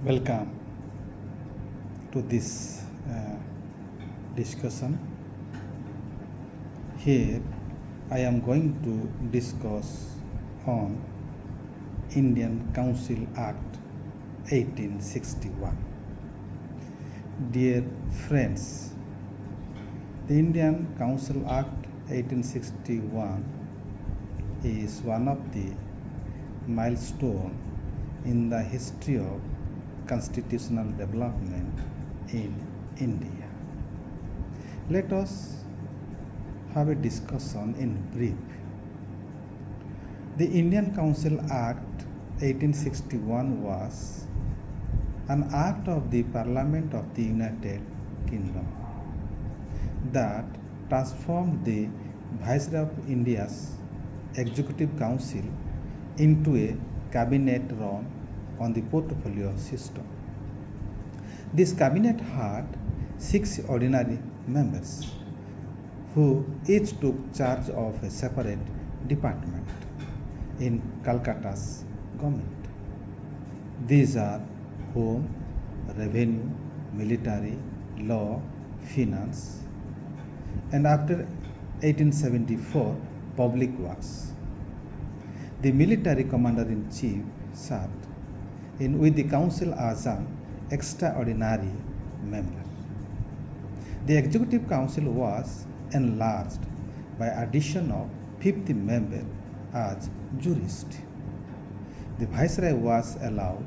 Welcome to this discussion. Here I am going to discuss on Indian Council Act 1861. Dear friends, the Indian Council Act 1861 is one of the milestone in the history of constitutional development in India. Let us have a discussion in brief. The Indian Council Act 1861 was an act of the Parliament of the United Kingdom that transformed the Viceroy of India's Executive Council into a cabinet run on the portfolio system. This cabinet had 6 ordinary members who each took charge of a separate department in Calcutta's government. These are Home, Revenue, Military, Law, Finance, and after 1874, Public Works. The military commander-in-chief sat in with the council as an extraordinary member. The executive council was enlarged by addition of 5th member as jurist. The viceroy was allowed,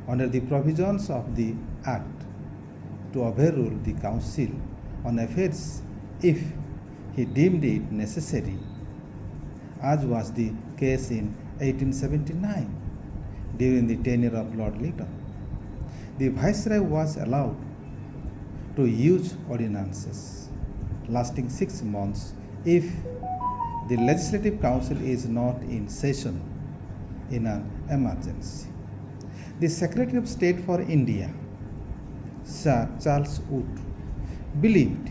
under the provisions of the act, to overrule the council on affairs if he deemed it necessary, as was the case in 1879 during the tenure of Lord Lytton. The viceroy was allowed to use ordinances lasting 6 months if the legislative council is not in session in an emergency. The Secretary of State for India, Sir Charles Wood, believed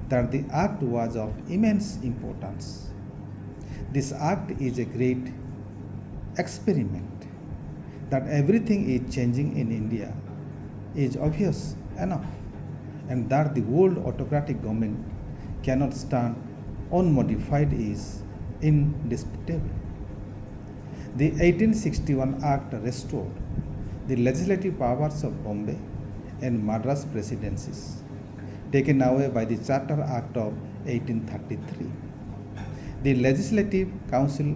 that the act was of immense importance. This act is a great experiment. That everything is changing in India is obvious enough, and that the old autocratic government cannot stand unmodified is indisputable. The 1861 Act restored the legislative powers of Bombay and Madras presidencies, taken away by the Charter Act of 1833. The Legislative Council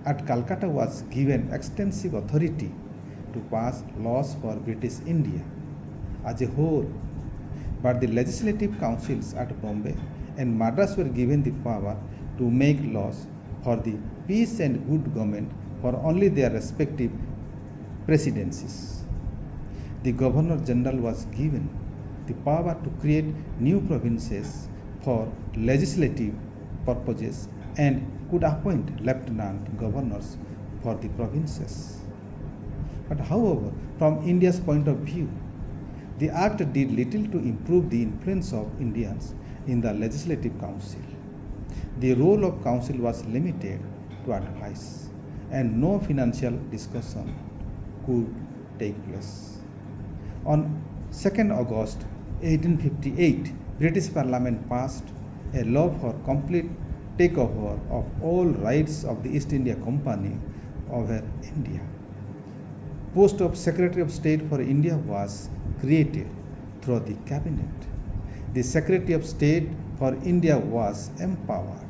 at Calcutta was given extensive authority to pass laws for British India as a whole, but the legislative councils at Bombay and Madras were given the power to make laws for the peace and good government for only their respective presidencies. The Governor General was given the power to create new provinces for legislative purposes and could appoint lieutenant governors for the provinces. But however, from India's point of view, the act did little to improve the influence of Indians in the legislative council. The role of council was limited to advice, and no financial discussion could take place. On 2nd August 1858, British Parliament passed a law for complete takeover of all rights of the East India Company over India. Post of Secretary of State for India was created through the cabinet. The Secretary of State for India was empowered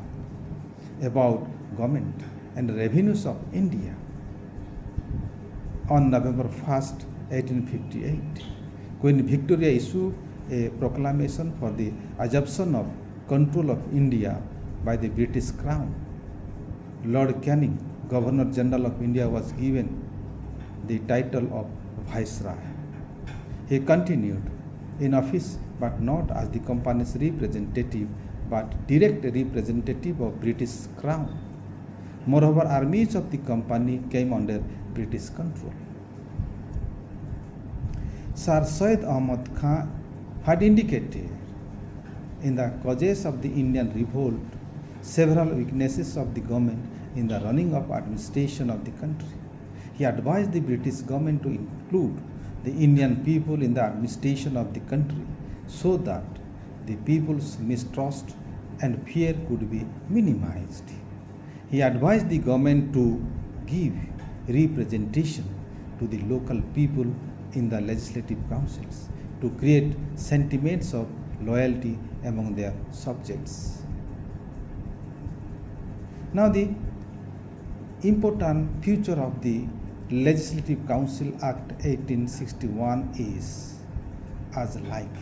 about government and revenues of India. On November 1st, 1858, Queen Victoria issued a proclamation for the assumption of control of India by the British Crown. Lord Canning, Governor General of India, was given the title of Viceroy. He continued in office, but not as the company's representative, but direct representative of British Crown. Moreover, armies of the company came under British control. Sir Syed Ahmad Khan had indicated in the causes of the Indian revolt several weaknesses of the government in the running of administration of the country. He advised the British government to include the Indian people in the administration of the country so that the people's mistrust and fear could be minimized. He advised the government to give representation to the local people in the legislative councils to create sentiments of loyalty among their subjects. Now, the important feature of the Legislative Council Act 1861 is as like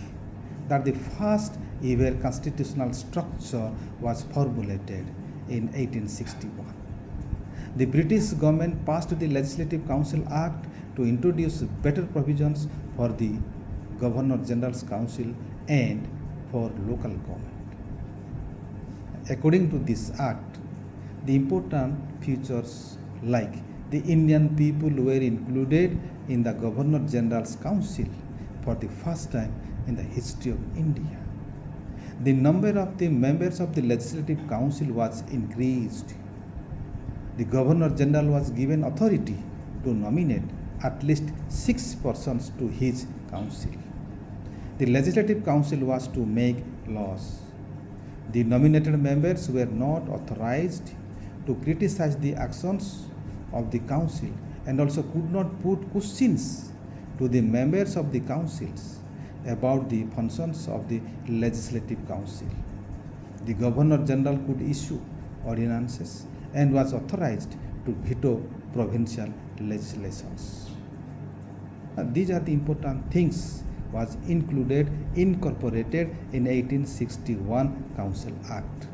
that the first ever constitutional structure was formulated in 1861. The British government passed the Legislative Council Act to introduce better provisions for the Governor General's Council and for local government. According to this act, the important features like the Indian people were included in the Governor General's Council for the first time in the history of India. The number of the members of the Legislative Council was increased. The Governor General was given authority to nominate at least 6 persons to his council. The Legislative Council was to make laws. The nominated members were not authorized to criticize the actions of the council and also could not put questions to the members of the councils about the functions of the Legislative Council. The Governor General could issue ordinances and was authorized to veto provincial legislations. These are the important things was incorporated in 1861 Council Act.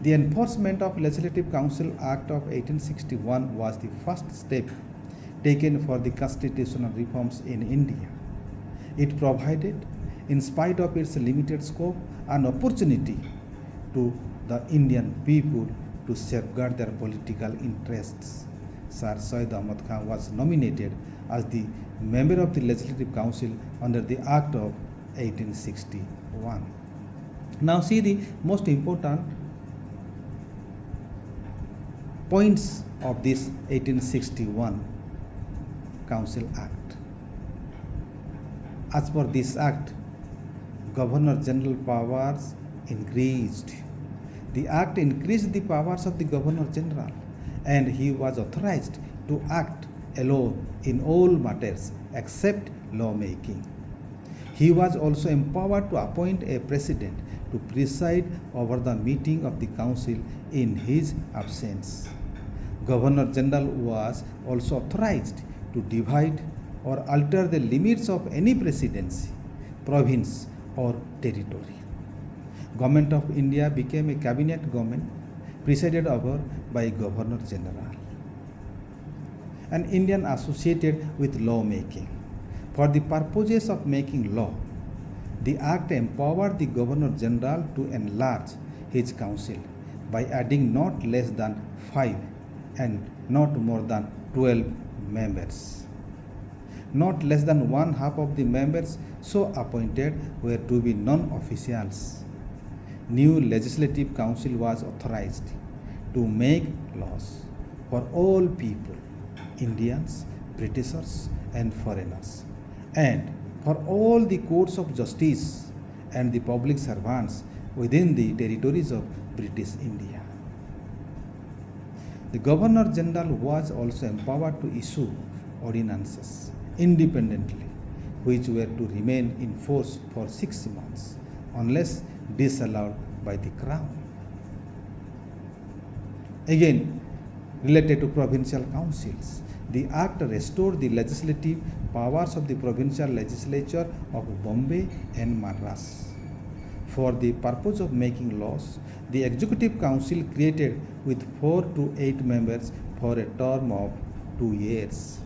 The enforcement of Legislative Council Act of 1861 was the first step taken for the constitutional reforms in India. It provided, in spite of its limited scope, an opportunity to the Indian people to safeguard their political interests. Sir Syed Ahmad Khan was nominated as the member of the Legislative Council under the Act of 1861. Now see the most important points of this 1861 Council Act. As per this act, Governor General powers increased. The act increased the powers of the Governor General and he was authorized to act alone in all matters except lawmaking. He was also empowered to appoint a president to preside over the meeting of the council in his absence. Governor General was also authorized to divide or alter the limits of any presidency, province or territory. Government of India became a cabinet government presided over by Governor General. An Indian associated with lawmaking. For the purposes of making law, the act empowered the Governor General to enlarge his council by adding not less than 5 and not more than 12 members. Not less than one half of the members so appointed were to be non-officials. New Legislative Council was authorized to make laws for all people, Indians, Britishers and foreigners, and for all the courts of justice and the public servants within the territories of British India. The Governor General was also empowered to issue ordinances independently, which were to remain in force for 6 months unless disallowed by the Crown. Again, related to provincial councils, the Act restored the legislative powers of the provincial legislature of Bombay and Madras. For the purpose of making laws, the Executive Council created with 4 to 8 members for a term of 2 years.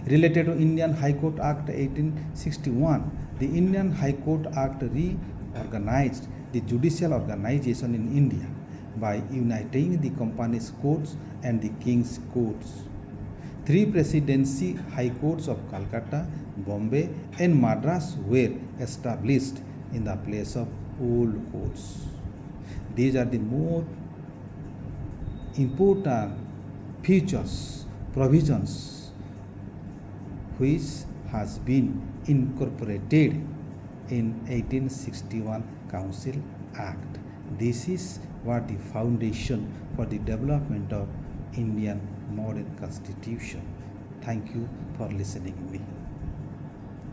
Related to Indian High Court Act 1861, the Indian High Court Act reorganized the judicial organization in India by uniting the Company's courts and the King's courts. 3 presidency high courts of Calcutta, Bombay and Madras were established in the place of old courts. These are the more important features, provisions which has been incorporated in 1861 Council Act. This is what the foundation for the development of Indian modern constitution. Thank you for listening to me.